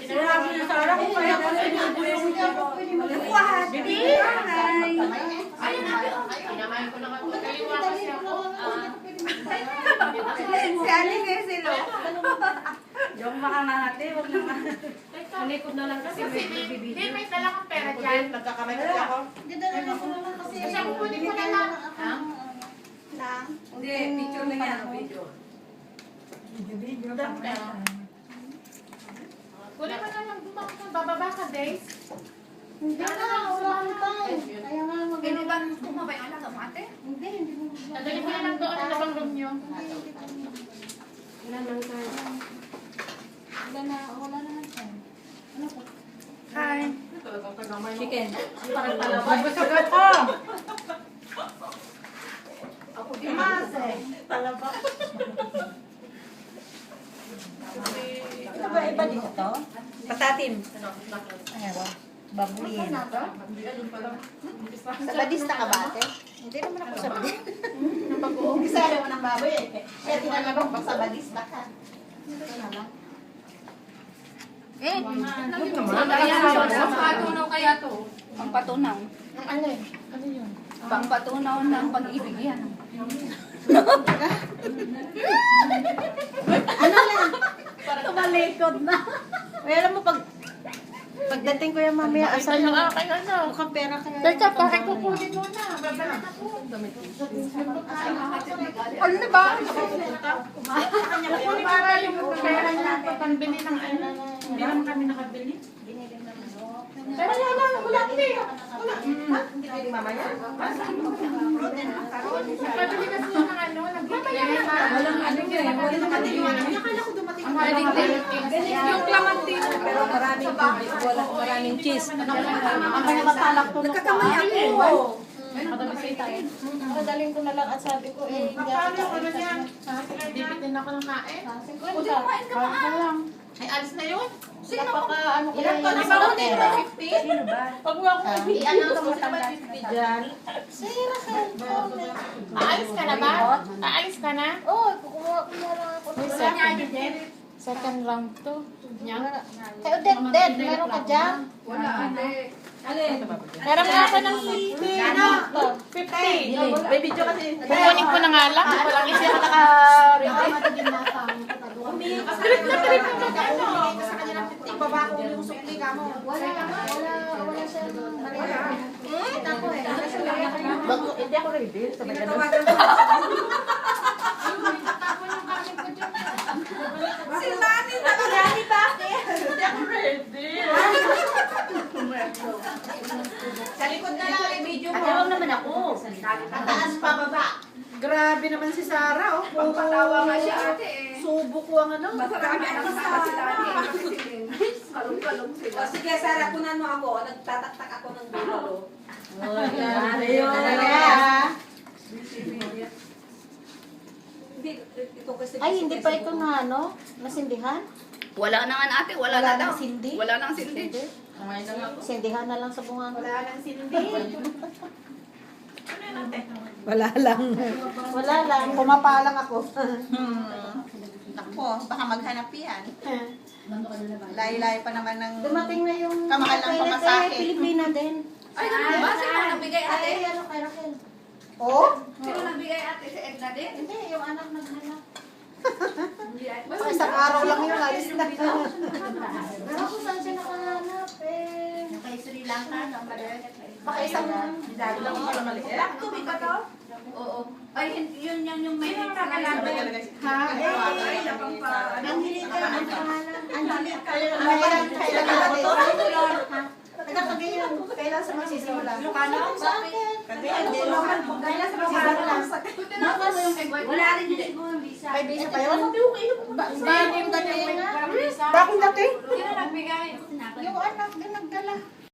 Sinabi niya sa akin kung kaya ko sinubo yung buhat. Ay, pinamahin ko na ako. Kaliwa kasi ako. Si Aling eh sila. Yung makanahati, wag naman. Malikod na lang kasi hindi, may dala kang pera dyan. Nagkakamay kasi ako. Kasi ako kunin ko na lang. Hindi, picture lang yan. Video. Video. Kunin mo na lang. Bababa ka, Days. Hindi na, wala akong time. Kaya nga Hindi ba kumabay ang alaga mo ate? Hindi mo. Nadali mo na lang doon sa bang room nyo. Wala na ng time. Ano po? Hi. Chicken. Parang talaba. Magbusog ako. Ako din. Talaba. Ito ba iba dito? Patatim. Ayaw. Babuyin. Sabadista ka ba ate? Hindi naman ako sabadista. Pag-uumpisa mo ng baboy eh. Kaya tinanong pag sabadista ka. Ito na lang. Pangpatunaw kaya to. Pangpatunaw. Ano eh? Ano yun? Pangpatunaw ng pag-ibig yan. Ano lang? Tumalikod na. May alam mo pagdating ko yan mamaya, asal yung mukhang pera kaya. Teka, bakit kukunin mo na? Babalik ako. Ano na ba? Kukunin para yung pera niya pambili ng ano. Hindi naman kami nakabili. Pero wala hindi. Hindi pwede mamaya. Pabili kasi ng ano. Walang ano yun. Walang nakatiwan. Akala ko dumating ang Pwedeng yung clementine. Pero maraming cheese. Ang kaya matalak to. Nagkakamay ako. Madaling ko na lang at sabi ko eh, hindi ako Paano ko na yan? Bibitin ako ng kain. Hindi kumain ka pa. Ay, alis na yun. Napaka ano ko yan. Ilan pa na pera. 50? Sino ba? Pag mo ako i-announce mo sa 50 dyan. Sira ka. Aalis ka na ba? Aalis ka na? Oo, kukuha ko na lang ako. Second round to. Kay Odette, meron ka dyan? Wala ate. Meron nga ako ng 50 na. 50. May video kasi. Kukunin ko na nga lang. Walang isa na naka-ready. Trip na ano. Sa kanya ng 50. Baba ko yung sukli ka mo. Wala siya. Ako eh. Hindi ako ready. Sabay ka na. Si Lani na ka. Lani bakit? Hindi ako ready. Sa likod na lang yung video mo. Ayaw naman ako. Taas pa baba. Grabe naman si Sarah. Oh. Pagpatawa nga siya ate eh. Subo ko ang ano. Marami ang kasama sila ate. Kalong-kalong sila. O sige, Sarah, kunan mo ako. Nagtataktak ako ng dulo. Ayun. Hindi, ito kasi. Ay, hindi pa ito na ano? Nasindihan? Wala na nga ate. Wala Wala na daw. nang sindi? Wala nang sindi. Sindihan na lang sa bunga. Wala nang sindi. Wala lang. Wala lang. Pumapalang ako. Ako, baka maghanap yan. Layo-layo pa naman ng... Dumating na yung Kamahal ng pamasahe. Pilipina din. Ay, ano ba? Sino nagbigay ate? Ay, ano kay Raquel? Oh? Sino nagbigay ate? Si Edna din? Hindi, yung anak naghanap. Hindi ate. Basta isang araw lang yun, alis na. Pero kung saan siya nakahanap eh. Kay Sri Lanka, no? Baka isang... Dahil lang ako na maliit. Tubig ba to? Oo. Ay, yun yung may Ha? Angelica, ang pangalan. Angelica. Kailan na ako to? Nagkakagayan. Kailan sa magsisimula? Lucano? Sa akin. Kailan sa Wala rin yun siguro yung visa. May visa pa yun? Bagong dating. Bakit dati? Sino nagbigay? Yung anak din nagdala.